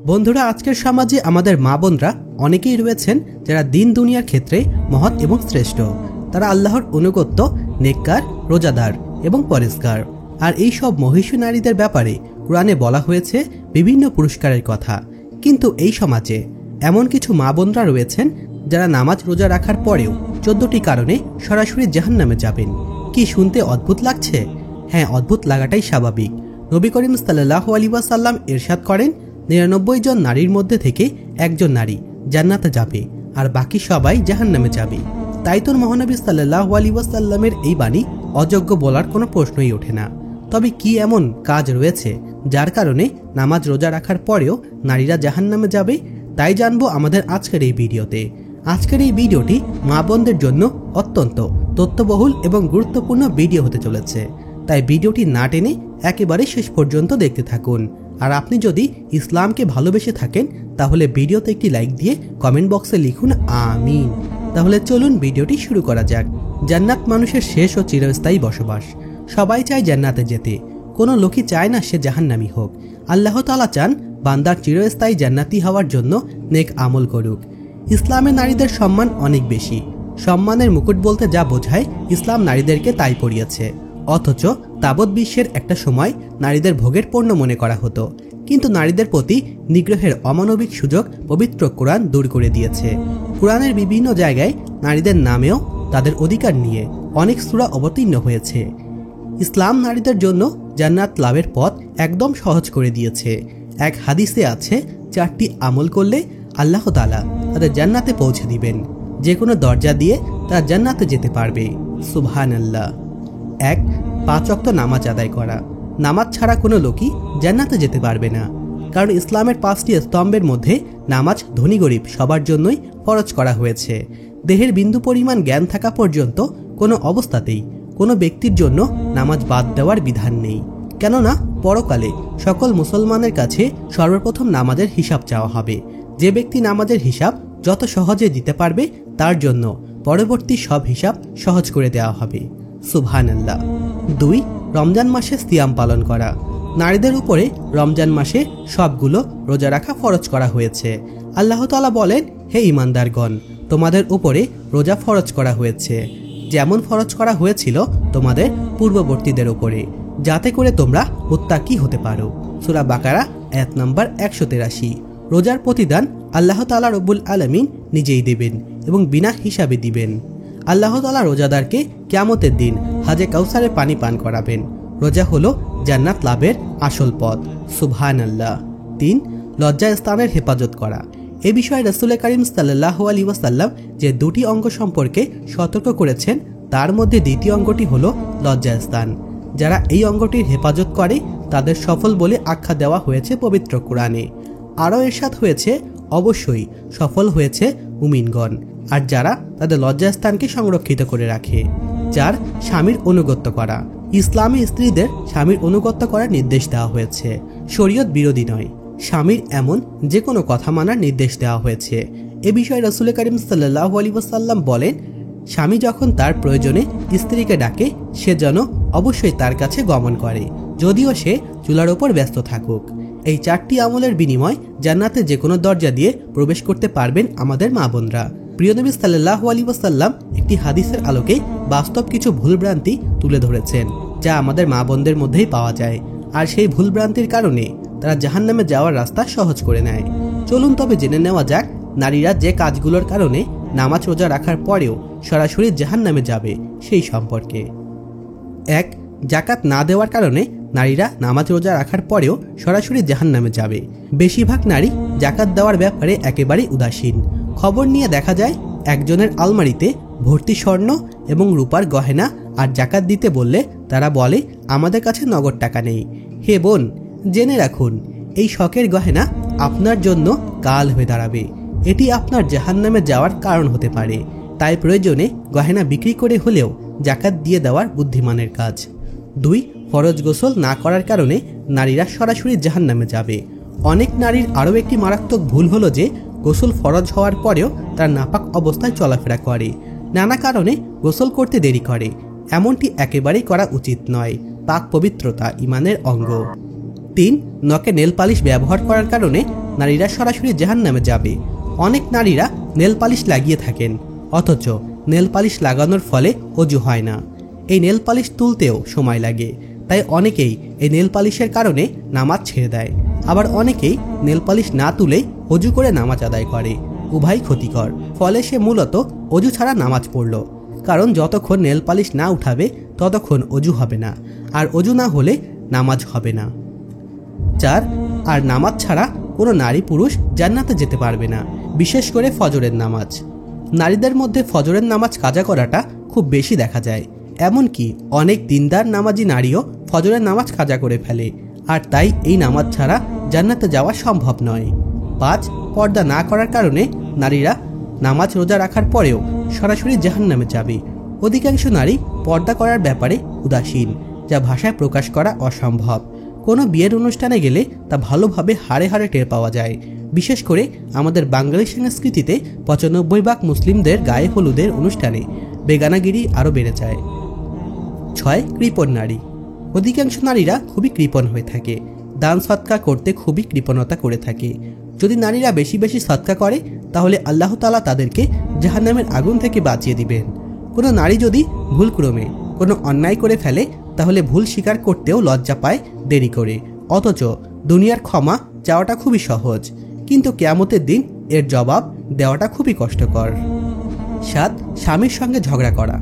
বন্ধুরা, আজকের সমাজে আমাদের মা বোনরা অনেকেই রয়েছেন যারা দিন দুনিয়ার ক্ষেত্রে মহৎ এবং শ্রেষ্ঠ। তারা আল্লাহর অনুগত্য, নেককার, রোজাদার এবং পরেজগার। আর এই সব মহিষী নারীদের ব্যাপারে কোরআনে বলা হয়েছে বিভিন্ন পুরস্কারের কথা। কিন্তু এই সমাজে এমন কিছু মা বোনরা রয়েছেন যারা নামাজ রোজা রাখার পরেও 14টি কারণে সরাসরি জাহান্নামে যাবেন। কি শুনতে অদ্ভুত লাগছে? হ্যাঁ, অদ্ভুত লাগাটাই স্বাভাবিক। নবী করিম সাল্লাল্লাহু আলাইহি ওয়াসাল্লাম ইরশাদ করেন, 99 জন নারীর মধ্যে থেকে একজন নারী জান্নাতে যাবে আর বাকি সবাই জাহান্নামে যাবে। তাই তো মহানবী সাল্লাল্লাহু আলাইহি ওয়াসাল্লামের এই বাণী অযোগ্য বলার কোনো প্রশ্নই ওঠে না। তবে কি এমন কাজ রয়েছে যার কারণে নামাজ রোজা রাখার পরেও নারীরা জাহান্নামে যাবে? তাই জানবো আমাদের আজকের এই ভিডিওতে। আজকের এই ভিডিওটি মা বোনদের জন্য অত্যন্ত তথ্যবহুল এবং গুরুত্বপূর্ণ ভিডিও হতে চলেছে। তাই ভিডিওটি না টেনে একেবারে শেষ পর্যন্ত দেখতে থাকুন। আর আপনি যদি ইসলামকে ভালোবেসে থাকেন তাহলে ভিডিওতে একটি লাইক দিয়ে কমেন্ট বক্সে লিখুন আমিন। তাহলে চলুন ভিডিওটি শুরু করা যাক। জান্নাত মানুষের শেষ ও চিরস্থায়ী বসবাস। সবাই চায় জান্নাতে যেতে, কোনো লোকই চায় না সে জাহান্নামী হোক। আল্লাহ তাআলা চান বান্দার চিরস্থায়ী জান্নাতি হওয়ার জন্য নেক আমল করুক। ইসলামে নারীদের সম্মান অনেক বেশি। সম্মানের মুকুট বলতে যা বোঝায় ইসলাম নারীদেরকে তাই পরিয়েছে। অথচ তাবৎ বিশ্বের একটা সময় নারীদের ভোগের পণ্য মনে করা হতো। কিন্তু নারীদের প্রতি নিগ্রহের অমানবিক সুযোগ পবিত্র কোরআন দূর করে দিয়েছে। কোরআনের বিভিন্ন জায়গায় নারীদের নামেও তাদের অধিকার নিয়ে অনেক সূরা অবতীর্ণ হয়েছে। ইসলাম নারীদের জন্য জান্নাত লাভের পথ একদম সহজ করে দিয়েছে। এক হাদিসে আছে, 4টি আমল করলে আল্লাহ তাআলা তাদের জান্নাতে পৌঁছে দিবেন। যে কোনো দরজা দিয়ে তারা জান্নাতে যেতে পারবে। সুবহানাল্লাহ। 1. 5 ওয়াক্ত নামাজ আদায় করা। নামাজ ছাড়া কোনো লোকই জান্নাতে যেতে পারবে না। কারণ ইসলামের 5টি স্তম্ভের মধ্যে নামাজ ধনী গরিব সবার জন্যই ফরজ করা হয়েছে। দেহের বিন্দু পরিমাণ জ্ঞান থাকা পর্যন্ত কোনো অবস্থাতেই কোনো ব্যক্তির জন্য নামাজ বাদ দেওয়ার বিধান নেই। কেননা পরকালে সকল মুসলমানের কাছে সর্বপ্রথম নামাজের হিসাব চাওয়া হবে। যে ব্যক্তি নামাজের হিসাব যত সহজে দিতে পারবে তার জন্য পরবর্তী সব হিসাব সহজ করে দেওয়া হবে। সুবহানাল্লাহ। 2. রমজান মাসে সিয়াম পালন করা। নারীদের উপরে রমজান মাসে সবগুলো রোজা রাখা ফরজ করা হয়েছে। আল্লাহ তাআলা বলেন, হে ঈমানদারগণ, তোমাদের উপরে রোজা ফরজ করা হয়েছে যেমন ফরজ করা হয়েছিল তোমাদের পূর্ববর্তীদের উপরে, যাতে করে তোমরা মুত্তাকি হতে পারো। সূরা বাকারা আয়াত নাম্বার 183। রোজার প্রতিদান আল্লাহ তাআলা রব্বুল আলামিন নিজেই দেবেন এবং বিনা হিসাবে দিবেন। আল্লাহ তাআলা রোজাদারকে কিয়ামতের দিন হাজে কাউসারের পানি পান করাবেন। রোজা হলো জান্নাত লাভের আসল পথ। সুবহানাল্লাহ। 3. লজ্জা স্থানের হেফাজত করা। এ বিষয়ে রাসূল করিম সাল্লাল্লাহু আলাইহি ওয়াসাল্লাম যে 2টি অঙ্গ সম্পর্কে সতর্ক করেছেন তার মধ্যে দ্বিতীয় অঙ্গটি হলো লজ্জাস্থান। যারা এই অঙ্গটির হেফাজত করে তাদের সফল বলে আখ্যা দেওয়া হয়েছে পবিত্র কোরআনে। আরও ইরশাদ হয়েছে, অবশ্যই সফল হয়েছে মুমিনগণ আর যারা তাদের লজ্জাস্থানকে সংরক্ষিত করে রাখে। 4. স্বামীর অনুগত্য করা। ইসলামী স্ত্রীদের স্বামীর অনুগত্য করার নির্দেশ দেওয়া হয়েছে। শরীয়ত বিরোধী নয়, স্বামীর এমন যে কোনো কথা মানার নির্দেশ দেওয়া হয়েছে। এ বিষয়ে রাসূল করিম সাল্লাল্লাহু আলাইহি ওয়াসাল্লাম বলেন, স্বামী যখন তার প্রয়োজনে স্ত্রীকে ডাকে সে যেন অবশ্যই তার কাছে গমন করে, যদিও সে চুলার ওপর ব্যস্ত থাকুক। এই 4টি আমলের বিনিময় জান্নাতে যে কোনো দরজা দিয়ে প্রবেশ করতে পারবেন আমাদের মা বোনরা। প্রিয় নবী সাল্লাল্লাহু আলাইহি ওয়াসাল্লাম একটি হাদিসের আলোকে বাস্তব কিছু ভুলভ্রান্তি তুলে ধরেছেন যা আমাদের মা বোনদের মধ্যেই পাওয়া যায়। আর সেই ভুলভ্রান্তির কারণে তারা জাহান্নামে যাওয়ার রাস্তা সহজ করে নেয়। চলুন তবে জেনে নেওয়া যাক নারীরা যে কাজগুলোর কারণে নামাজ রোজা রাখার পরেও সরাসরি জাহান্নামে যাবে সেই সম্পর্কে। 1. যাকাত না দেওয়ার কারণে নারীরা নামাজ রোজা রাখার পরেও সরাসরি জাহান্নামে যাবে। বেশিরভাগ নারী যাকাত দেওয়ার ব্যাপারে একেবারেই উদাসীন। খবর নিয়ে দেখা যায় একজনের আলমারিতে ভর্তি স্বর্ণ এবং রূপার গয়না, আর যাকাত দিতে বললে তারা বলে আমাদের কাছে নগদ টাকা নেই। হে বোন, জেনে রাখুন এই শখের গয়না আপনার জন্য কাল হয়ে দাঁড়াবে। এটি আপনার জাহান্নামে যাওয়ার কারণ হতে পারে। তাই প্রয়োজনে গয়না বিক্রি করে হলেও যাকাত দিয়ে দেওয়ার বুদ্ধিমানের কাজ। 2. ফরজ গোসল না করার কারণে নারীরা সরাসরি জাহান্নামে যাবে। অনেক নারীর আরও একটি মারাত্মক ভুল হলো যে গোসল ফরজ হওয়ার পরেও তারা নাপাক অবস্থায় চলাফেরা করে, নানা কারণে গোসল করতে দেরি করে। এমনটি একেবারেই করা উচিত নয়। পাক পবিত্রতা ঈমানের অঙ্গ। 3. নখে নেল পালিশ ব্যবহার করার কারণে নারীরা সরাসরি জাহান্নামে যাবে। অনেক নারীরা নেল পালিশ লাগিয়ে থাকেন, অথচ নেল পালিশ লাগানোর ফলে অজু হয় না। এই নেল পালিশ তুলতেও সময় লাগে, তাই অনেকেই এই নেল পালিশের কারণে নামাজ ছেড়ে দেয়। আবার অনেকেই নেল পালিশ না তুলেই অজু করে নামাজ আদায় করে। উভয় ক্ষতিকর। ফলে সে মূলত অজু ছাড়া নামাজ পড়ল, কারণ যতক্ষণ নেল পালিশ না উঠাবে ততক্ষণ অজু হবে না, আর অজু না হলে নামাজ হবে না। 4, আর নামাজ ছাড়া কোনো নারী পুরুষ জান্নাতে যেতে পারবে না, বিশেষ করে ফজরের নামাজ। নারীদের মধ্যে ফজরের নামাজ কাজা করাটা খুব বেশি দেখা যায়। এমনকি অনেক দিনদার নামাজি নারীও ফজরের নামাজ কাজা করে ফেলে, আর তাই এই নামাজ ছাড়া জান্নাতে যাওয়া সম্ভব নয়। 5, পর্দা না করার কারণে নারীরা নামাজ রোজা রাখার পরেও সরাসরি জাহান্নামে যাবে। অধিকাংশ নারী পর্দা করার ব্যাপারে উদাসীন, যা ভাষায় প্রকাশ করা অসম্ভব। কোনো বিয়ের অনুষ্ঠানে গেলে তা ভালোভাবে হাড়ে হাড়ে টের পাওয়া যায়। বিশেষ করে আমাদের বাঙালি সংস্কৃতিতে 95% মুসলিমদের গায়ে হলুদের অনুষ্ঠানে বেগানাগিরি আরও বেড়ে যায়। 6, কৃপণ নারী। অধিকাংশ নারীরা খুবই কৃপণ হয়ে থাকে, দান সৎকার করতে খুবই কৃপণতা করে থাকে। যদি নারীরা বেশি বেশি সৎকার করে তাহলে আল্লাহ তাআলা তাদেরকে জাহান্নামের আগুন থেকে বাঁচিয়ে দিবেন। কোনো নারী যদি ভুলক্রমে কোনো অন্যায় করে ফেলে তাহলে ভুল স্বীকার করতেও লজ্জা পায় দেরি করে, অথচ দুনিয়ার ক্ষমা চাওয়াটা খুবই সহজ, কিন্তু কিয়ামতের দিন এর জবাব দেওয়াটা খুবই কষ্টকর। 7, স্বামীর সঙ্গে ঝগড়া করা।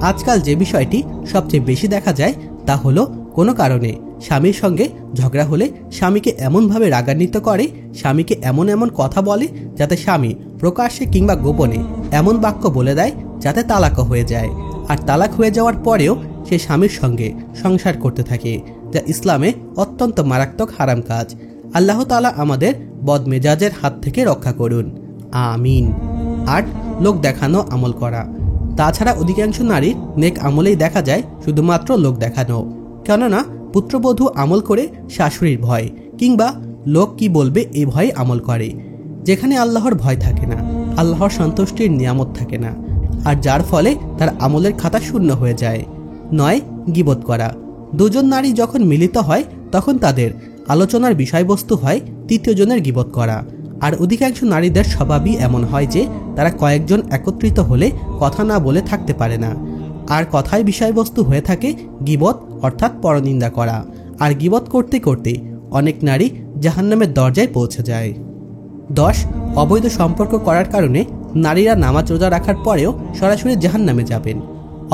আজকাল যে বিষয়টি সবচেয়ে বেশি দেখা যায় তা হলো কোনো কারণে স্বামীর সঙ্গে ঝগড়া হলে স্বামীকে এমনভাবে রাগান্বিত করে, স্বামীকে এমন এমন কথা বলে যাতে স্বামী প্রকাশ্যে কিংবা গোপনে এমন বাক্য বলে দেয় যাতে তালাকও হয়ে যায়। আর তালাক হয়ে যাওয়ার পরেও সে স্বামীর সঙ্গে সংসার করতে থাকে, যা ইসলামে অত্যন্ত মারাত্মক হারাম কাজ। আল্লাহ তাআলা আমাদের বদমেজাজের হাত থেকে রক্ষা করুন, আমিন। 8, লোক দেখানো আমল করা। তাছাড়া অধিকাংশ নারীর নেক আমলেই দেখা যায় শুধুমাত্র লোক দেখানো। কেননা পুত্রবধূ আমল করে শাশুড়ির ভয় কিংবা লোক কি বলবে এই ভয়ে আমল করে, যেখানে আল্লাহর ভয় থাকে না, আল্লাহর সন্তুষ্টির নিয়ামত থাকে না, আর যার ফলে তার আমলের খাতা শূন্য হয়ে যায়। 9, গীবত করা। দুজন নারী যখন মিলিত হয় তখন তাদের আলোচনার বিষয়বস্তু হয় তৃতীয় জনের গীবত করা। আর অধিকাংশ নারীদের স্বভাবই এমন হয় যে তারা কয়েকজন একত্রিত হলে কথা না বলে থাকতে পারে না, আর কথায় বিষয়বস্তু হয়ে থাকে গীবত অর্থাৎ পরনিন্দা করা। আর গীবত করতে করতে অনেক নারী জাহান্নামের দরজায় পৌঁছে যায়। 10, অবৈধ সম্পর্ক করার কারণে নারীরা নামাজ রোজা রাখার পরেও সরাসরি জাহান্নামে যাবেন।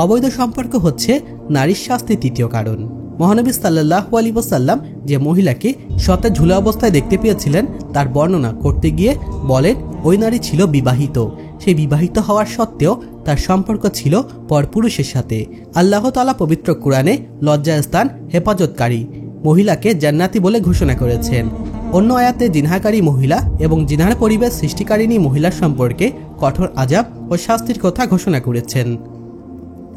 অবৈধ সম্পর্ক হচ্ছে নারীর শাস্তির তৃতীয় কারণ। মহানবী সাল্লাল্লাহু আলাইহি ওয়াসাল্লাম যে মহিলাকে সতে ঝুলা অবস্থায় দেখতে পেয়েছিলেন তার বর্ণনা করতে গিয়ে বলেন, ওই নারী ছিল বিবাহিত। সেই বিবাহিত হওয়ার সত্ত্বেও তার সম্পর্ক ছিল পরপুরুষের সাথে। আল্লাহ তাআলা পবিত্র কোরআনে লজ্জাস্থান হেফাজতকারী মহিলাকে জান্নাতি বলে ঘোষণা করেছেন। অন্য আয়াতে জিনহাকারী মহিলা এবং জিনহার পরিবেশ সৃষ্টিকারিণী মহিলার সম্পর্কে কঠোর আযাব ও শাস্তির কথা ঘোষণা করেছেন।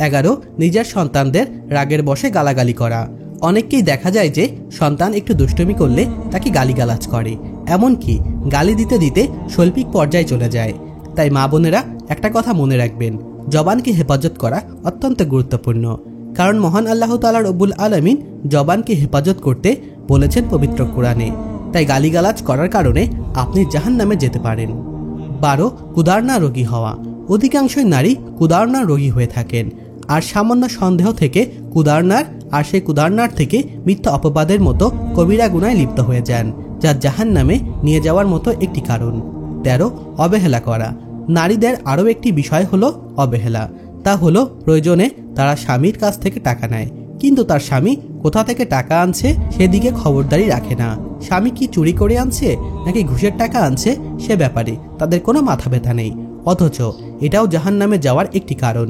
11, নিজের সন্তানদের রাগের বশে গালাগালি করা। অনেককেই দেখা যায় যে সন্তান একটু দুষ্টুমি করলে তাকে গালিগালাজ করে, এমনকি গালি দিতে দিতে শৈল্পিক পর্যায়ে চলে যায়। তাই মা বোনেরা একটা কথা মনে রাখবেন, জবানকে হেফাজত করা অত্যন্ত গুরুত্বপূর্ণ, কারণ মহান আল্লাহ তাআলা রব্বুল আলামিন জবানকে হেফাজত করতে বলেছেন পবিত্র কোরআনে। তাই গালিগালাজ করার কারণে আপনি জাহান্নামে যেতে পারেন। 12, কুদারনা রোগী হওয়া। অধিকাংশই নারী কুদারনা রোগী হয়ে থাকেন, আর সামান্য সন্দেহ থেকে কুদারনার আর সেই কুদারনার থেকে মিথ্যা অপবাদের মতো কবিরা গুনায় লিপ্ত হয়ে যান, যা জাহান্নামে নিয়ে যাওয়ার মতো একটি কারণ। 13, অবহেলা করা। নারীদের আরও একটি বিষয় হলো অবহেলা। তা হলো প্রয়োজনে তারা স্বামীর কাছ থেকে টাকা নেয়, কিন্তু তার স্বামী কোথা থেকে টাকা আনছে সেদিকে খবরদারি রাখে না। স্বামী কি চুরি করে আনছে নাকি ঘুষের টাকা আনছে সে ব্যাপারে তাদের কোনো মাথা ব্যথা নেই, অথচ এটাও জাহান্নামে যাওয়ার একটি কারণ।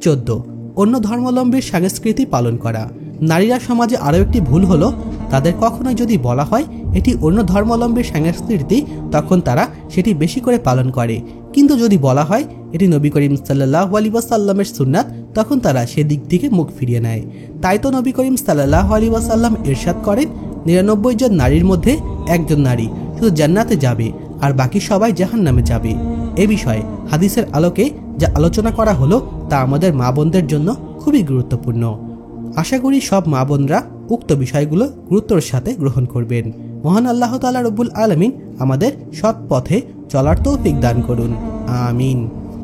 14, অন্য ধর্মাবলম্বীর সংস্কৃতি পালন করা। নারীরা সমাজে আরও একটি ভুল হলো তাদের কখনোই যদি বলা হয় এটি অন্য ধর্মাবলম্বীর সংস্কৃতি তখন তারা সেটি বেশি করে পালন করে, কিন্তু যদি বলা হয় এটি নবী করিম সাল্লাল্লাহু আলাইহি ওয়াসাল্লামের সুন্নাত তখন তারা সেদিক থেকে মুখ ফিরিয়ে নেয়। তাই তো নবী করিম সাল্লাল্লাহু আলাইহি ওয়াসাল্লাম ইরশাদ করেন, 99 জন নারীর মধ্যে একজন নারী শুধু জান্নাতে যাবে আর বাকি সবাই জাহান্নামে যাবে। এ বিষয়ে হাদিসের আলোকে যা আলোচনা করা হলো তা আমাদের মা বোনদের জন্য খুবই গুরুত্বপূর্ণ। আশা করি সব মা বোনরা উক্ত বিষয়গুলো গুরুত্বর সাথে গ্রহণ করবেন। মহান আল্লাহ তাআলা রব্বুল আলামিন আমাদের সৎ পথে চলার তৌফিক দান করুন। আমিন।